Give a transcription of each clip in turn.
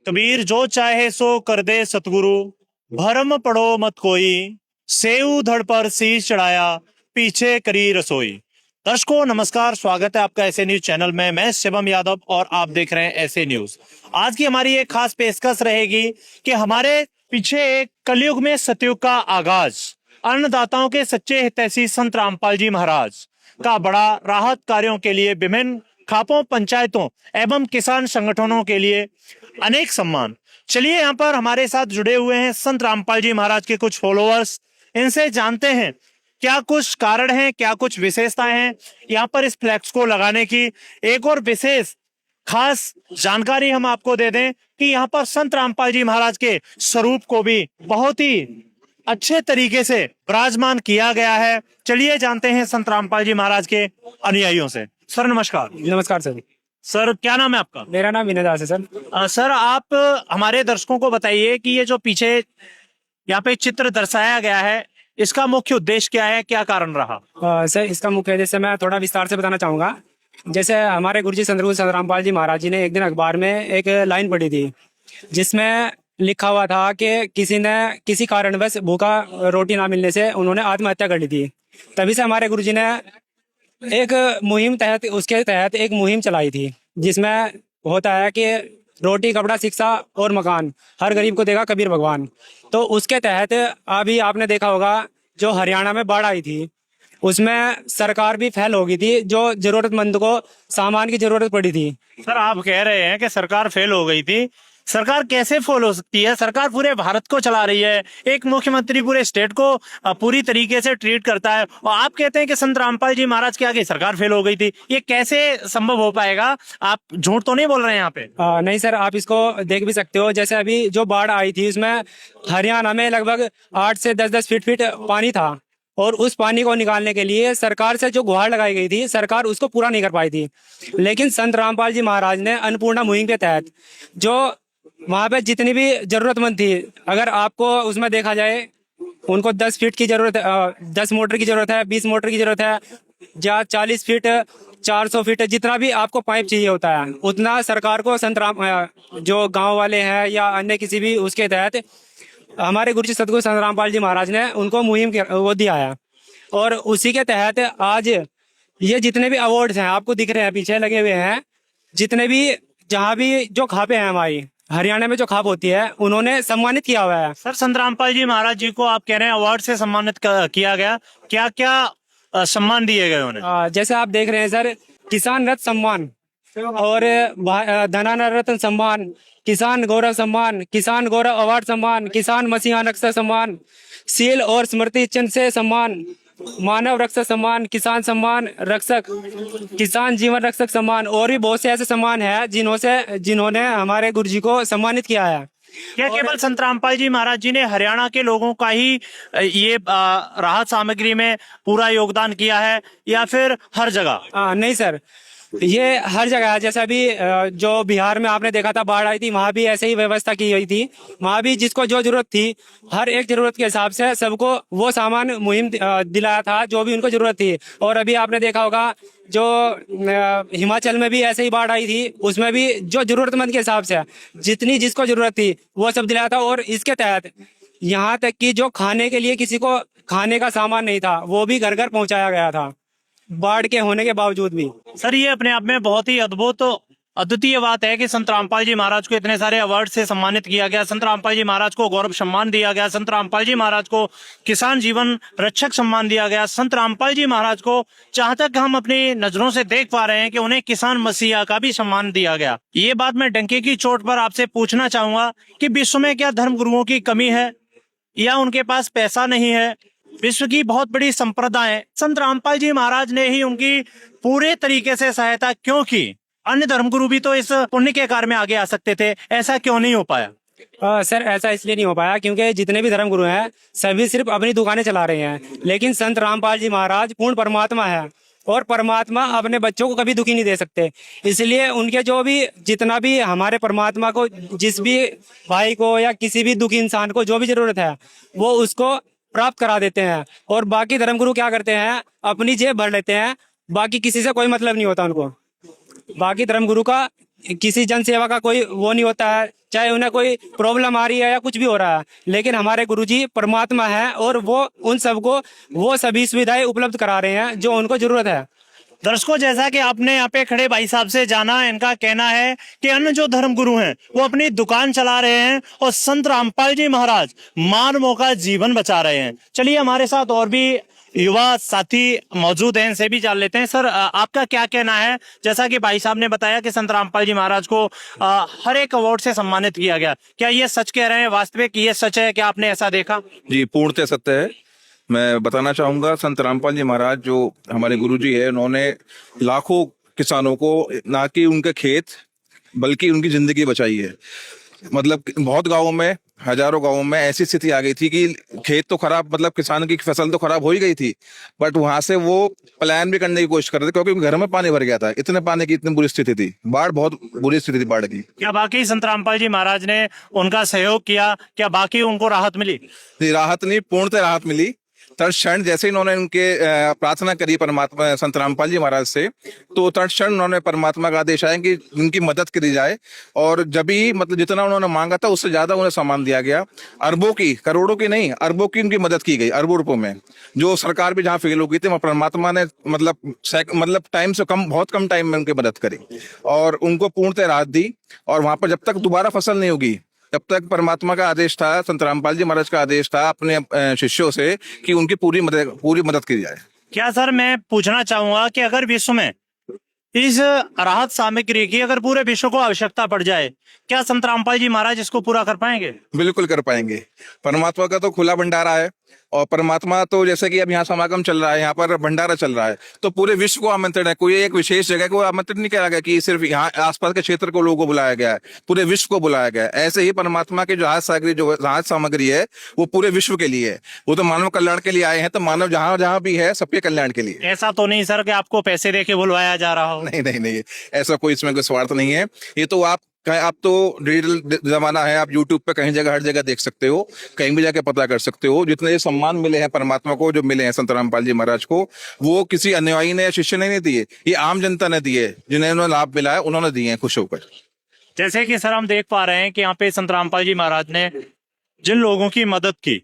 कबीर जो चाहे सो कर दे सतगुरु, भरम पढ़ो मत कोई, सेऊ धड़ पर शीश चढ़ाया, पीछे करी रसोई। दर्शकों नमस्कार, स्वागत है आपका ऐसे न्यूज चैनल में। मैं शिवम यादव और आप देख रहे हैं ऐसे न्यूज। आज की हमारी एक खास पेशकश रहेगी कि हमारे पीछे एक कलयुग में सतयुग का आगाज, अन्नदाताओं के सच्चे हितैषी संत रामपाल जी महाराज का बड़ा राहत कार्यों के लिए विभिन्न खापों, पंचायतों एवं किसान संगठनों के लिए अनेक सम्मान। चलिए यहाँ पर हमारे साथ जुड़े हुए हैं संत रामपाल जी महाराज के कुछ फॉलोअर्स, इनसे जानते हैं क्या कुछ कारण है, क्या कुछ विशेषताएं हैं यहाँ पर इस फ्लैक्स को लगाने की। एक और विशेष खास जानकारी हम आपको दे दें कि यहाँ पर संत रामपाल जी महाराज के स्वरूप को भी बहुत ही अच्छे तरीके से विराजमान किया गया है। चलिए जानते हैं संत रामपाल जी महाराज के अनुयायियों से। सर नमस्कार। नमस्कार सर। सर क्या नाम है आपका? मेरा नाम विनय दास है सर। सर आप हमारे दर्शकों को बताइए कि ये जो पीछे यहाँ पे चित्र दर्शाया गया है, इसका मुख्य उद्देश्य क्या है, क्या कारण रहा? सर इसका मुख्य उद्देश्य मैं थोड़ा विस्तार से बताना चाहूँगा। जैसे हमारे गुरुजी संत रामपाल जी महाराज जी ने एक दिन अखबार में एक लाइन पढ़ी थी जिसमें लिखा हुआ था कि किसी ने किसी कारणवश भूखा रोटी ना मिलने से उन्होंने आत्महत्या कर ली थी। तभी से हमारे गुरुजी ने एक उसके तहत एक मुहिम चलाई थी जिसमें होता है कि रोटी, कपड़ा, शिक्षा और मकान, हर गरीब को देगा कबीर भगवान। तो उसके तहत अभी आपने देखा होगा जो हरियाणा में बाढ़ आई थी उसमें सरकार भी फेल हो गई थी, जो जरूरतमंद को सामान की जरूरत पड़ी थी। सर आप कह रहे हैं कि सरकार फेल हो गई थी। सरकार कैसे फेल हो सकती है? सरकार पूरे भारत को चला रही है, एक मुख्यमंत्री पूरे स्टेट को पूरी तरीके से ट्रीट करता है, और आप कहते हैं कि संत रामपाल जी महाराज के आगे सरकार फेल हो गई थी। ये कैसे संभव हो पाएगा? आप झूठ तो नहीं बोल रहे हैं यहाँ पे? नहीं सर, आप इसको देख भी सकते हो। जैसे अभी जो बाढ़ आई थी उसमें हरियाणा में लगभग 8 से 10 फीट पानी था, और उस पानी को निकालने के लिए सरकार से जो गुहार लगाई गई थी, सरकार उसको पूरा नहीं कर पाई थी। लेकिन संत रामपाल जी महाराज ने अन्नपूर्णा मुहिम के तहत जो वहां पे जितनी भी जरूरतमंद थी, अगर आपको उसमें देखा जाए, उनको 10 फीट की जरूरत है, 10 मोटर की जरूरत है, 20 मोटर की जरूरत है, या 40 फीट, 400 फीट, जितना भी आपको पाइप चाहिए होता है उतना सरकार को जो गांव वाले हैं या अन्य किसी भी उसके तहत हमारे गुरुजी सतगुरु संत रामपाल जी महाराज ने उनको मुहिम वो दिया है। और उसी के तहत आज ये जितने भी अवार्ड्स हैं आपको दिख रहे हैं पीछे लगे हुए हैं, जितने भी जहाँ भी जो खापे हैं हमारी हरियाणा में जो खाप होती है उन्होंने सम्मानित किया हुआ है। सर संत रामपाल जी महाराज जी को आप कह रहे हैं अवार्ड से सम्मानित किया गया, क्या क्या सम्मान दिए गए उन्हें? जैसे आप देख रहे हैं सर, किसान रत्न सम्मान और धनाना रत्न सम्मान, किसान गौरव सम्मान, किसान गौरव अवार्ड सम्मान, किसान मसीहा रक्षक सम्मान, शील और स्मृति चिन्ह से सम्मान, मानव रक्षक सम्मान, किसान सम्मान रक्षक, किसान जीवन रक्षक सम्मान, और भी बहुत से ऐसे सम्मान है जिन्होंने हमारे गुरुजी को सम्मानित किया है। क्या केवल संत रामपाल जी महाराज जी ने हरियाणा के लोगों का ही ये राहत सामग्री में पूरा योगदान किया है या फिर हर जगह? नहीं सर, ये हर जगह है। जैसे अभी जो बिहार में आपने देखा था बाढ़ आई थी, वहां भी ऐसे ही व्यवस्था की गई थी। वहां भी जिसको जो जरूरत थी, हर एक जरूरत के हिसाब से सबको वो सामान मुहिम दिलाया था जो भी उनको जरूरत थी। और अभी आपने देखा होगा जो हिमाचल में भी ऐसे ही बाढ़ आई थी, उसमें भी जो जरूरतमंद के हिसाब से जितनी जिसको जरूरत थी वो सब दिलाया था। और इसके तहत यहाँ तक कि जो खाने के लिए किसी को खाने का सामान नहीं था वो भी घर घर पहुंचाया गया था, बाढ़ के होने के बावजूद भी। सर ये अपने आप में बहुत ही अद्वितीय बात है कि संत रामपाल जी महाराज को इतने सारे अवार्ड से सम्मानित किया गया। संत रामपाल जी महाराज को गौरव सम्मान दिया गया, संत रामपाल जी महाराज को किसान जीवन रक्षक सम्मान दिया गया, संत रामपाल जी महाराज को जहां तक हम अपनी नजरों से देख पा रहे हैं कि उन्हें किसान मसीहा का भी सम्मान दिया गया। ये बात मैं डंके की चोट पर आपसे पूछना चाहूंगा कि विश्व में क्या धर्म गुरुओं की कमी है या उनके पास पैसा नहीं है? विश्व की बहुत बड़ी संप्रदा है, संत रामपाल जी महाराज ने ही उनकी पूरे तरीके से सहायता क्यों की? अन्य धर्मगुरु भी तो इस पुण्य के कार्य में आगे आ सकते थे, ऐसा क्यों नहीं हो पाया? सर ऐसा इसलिए नहीं हो पाया क्योंकि जितने भी धर्मगुरु हैं सभी सिर्फ अपनी दुकानें चला रहे हैं, लेकिन संत रामपाल जी महाराज पूर्ण परमात्मा है और परमात्मा अपने बच्चों को कभी दुखी नहीं दे सकते। इसलिए उनके जो भी जितना भी हमारे परमात्मा को जिस भी भाई को या किसी भी दुखी इंसान को जो भी जरूरत है वो उसको प्राप्त करा देते हैं। और बाकी धर्मगुरु क्या करते हैं, अपनी जेब भर लेते हैं, बाकी किसी से कोई मतलब नहीं होता उनको। बाकी धर्मगुरु का किसी जन सेवा का कोई वो नहीं होता है, चाहे उन्हें कोई प्रॉब्लम आ रही है या कुछ भी हो रहा है, लेकिन हमारे गुरुजी परमात्मा है और वो उन सबको वो सभी सुविधाएं उपलब्ध करा रहे हैं जो उनको जरूरत है। दर्शकों, जैसा कि आपने यहाँ पे खड़े भाई साहब से जाना, इनका कहना है कि अन्य जो धर्म गुरु हैं वो अपनी दुकान चला रहे हैं और संत रामपाल जी महाराज मानवों का जीवन बचा रहे हैं। चलिए, हमारे साथ और भी युवा साथी मौजूद हैं, इनसे भी जान लेते हैं। सर, आपका क्या कहना है? जैसा कि भाई साहब ने बताया कि संत रामपाल जी महाराज को हर एक अवार्ड से सम्मानित किया गया, क्या ये सच कह रहे हैं? वास्तविक ये सच है? क्या आपने ऐसा देखा? जी, पूर्णतः सत्य है। मैं बताना चाहूंगा, संत रामपाल जी महाराज जो हमारे गुरुजी है, उन्होंने लाखों किसानों को ना कि उनके खेत बल्कि उनकी जिंदगी बचाई है। मतलब बहुत गांवों में, हजारों गांवों में ऐसी स्थिति आ गई थी कि खेत तो खराब, मतलब किसान की फसल तो खराब हो ही गई थी, बट वहां से वो पलायन भी करने की कोशिश कर रहे थे क्योंकि घर में पानी भर गया था। इतने पानी की इतनी बुरी स्थिति थी, बाढ़ बहुत बुरी स्थिति थी बाढ़ की। क्या बाकी संत रामपाल जी महाराज ने उनका सहयोग किया? क्या बाकी उनको राहत मिली? राहत नहीं, पूर्णतः राहत मिली। तत्क्षण जैसे इन्होंने उनके प्रार्थना करी परमात्मा संत रामपाल जी महाराज से, तो तत्क्षण उन्होंने परमात्मा का आदेश आया कि उनकी मदद करी जाए। और जब भी मतलब जितना उन्होंने मांगा था उससे ज्यादा उन्हें सामान दिया गया। अरबों की, करोड़ों की नहीं, अरबों की उनकी मदद की गई, अरबों रुपयों में। जो सरकार भी जहाँ फेल हो गई थी वहाँ परमात्मा ने मतलब टाइम से कम, बहुत कम टाइम में उनकी मदद करी और उनको पूर्णतः राहत दी। और वहां पर जब तक दोबारा फसल नहीं होगी तब तक परमात्मा का आदेश था, संत रामपाल जी महाराज का आदेश था अपने शिष्यों से कि उनकी पूरी मदद की जाए। क्या सर, मैं पूछना चाहूंगा कि अगर विश्व में इस राहत सामग्री की अगर पूरे विश्व को आवश्यकता पड़ जाए, क्या संत रामपाल जी महाराज इसको पूरा कर पाएंगे? बिल्कुल कर पाएंगे। परमात्मा का तो खुला भंडारा है और परमात्मा तो जैसे कि अब यहाँ समागम चल रहा है, यहाँ पर भंडारा चल रहा है, तो पूरे विश्व को आमंत्रण है। कोई एक विशेष जगह को आमंत्रण नहीं किया गया कि सिर्फ यहाँ आसपास के क्षेत्र को लोगों को बुलाया गया है, पूरे विश्व को बुलाया गया है। ऐसे ही परमात्मा की जो राहत सामग्री है वो पूरे विश्व के लिए है। वो तो मानव कल्याण के लिए आए हैं, तो मानव जहां जहां भी है सबके कल्याण के लिए। ऐसा तो नहीं सर कि आपको पैसे देके बुलवाया जा रहा हो? नहीं नहीं नहीं, ऐसा कोई इसमें कोई स्वार्थ नहीं है। ये तो आप तो डिजिटल जमाना है, आप यूट्यूब पे कहीं जगह हर जगह देख सकते हो, कहीं भी जाके पता कर सकते हो। जितने ये सम्मान मिले हैं परमात्मा को, जो मिले हैं संत रामपाल जी महाराज को, वो किसी अनुयायी ने या शिष्य ने नहीं दिए, ये आम जनता ने दिए। जिन्हें लाभ मिला है उन्होंने दिए हैं खुश होकर। जैसे कि सर हम देख पा रहे हैं कि यहाँ पे संत रामपाल जी महाराज ने जिन लोगों की मदद की,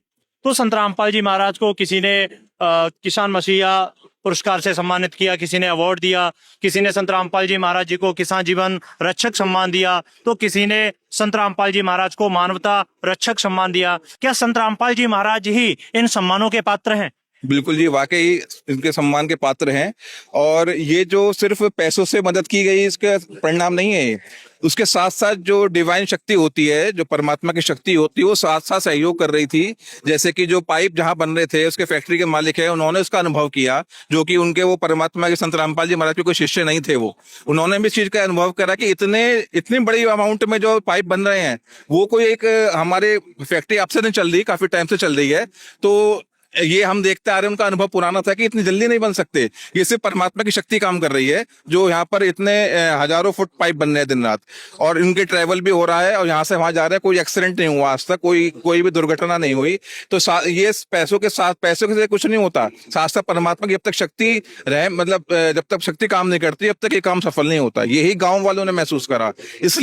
तो संत रामपाल जी महाराज को किसी ने किसान मसीहा पुरस्कार से सम्मानित किया, किसी ने अवार्ड दिया, किसी ने संत रामपाल जी महाराज जी को किसान जीवन रक्षक सम्मान दिया, तो किसी ने संत रामपाल जी महाराज को मानवता रक्षक सम्मान दिया। क्या संत रामपाल जी महाराज ही इन सम्मानों के पात्र हैं? बिल्कुल जी, वाकई इनके सम्मान के पात्र हैं। और ये जो सिर्फ पैसों से मदद की गई इसका परिणाम नहीं है, उसके साथ साथ जो डिवाइन शक्ति होती है, जो परमात्मा की शक्ति होती है, वो साथ साथ सहयोग कर रही थी। जैसे कि जो पाइप जहां बन रहे थे उसके फैक्ट्री के मालिक है, उन्होंने उसका अनुभव किया, जो कि उनके वो परमात्मा के संत रामपाल जी महाराज के कोई शिष्य नहीं थे। वो उन्होंने भी इस चीज का अनुभव करा कि इतनी बड़ी अमाउंट में जो पाइप बन रहे हैं, वो कोई एक हमारे फैक्ट्री आपसे नहीं चल रही, काफी टाइम से चल रही है। तो ये हम देखते आ रहे हैं, उनका अनुभव पुराना था कि इतनी जल्दी नहीं बन सकते, ये सिर्फ परमात्मा की शक्ति काम कर रही है, जो यहाँ पर इतने हजारों फुट पाइप बन रहे हैं दिन रात। और इनके ट्रैवल भी हो रहा है और यहाँ से वहां जा रहे हैं, कोई एक्सीडेंट नहीं हुआ आज तक, कोई भी दुर्घटना नहीं हुई। तो ये पैसों के से कुछ नहीं होता, साथ साथ परमात्मा की जब तक शक्ति रहे, मतलब जब तक शक्ति काम नहीं करती, जब तक ये काम सफल नहीं होता। यही गाँव वालों ने महसूस करा। इसलिए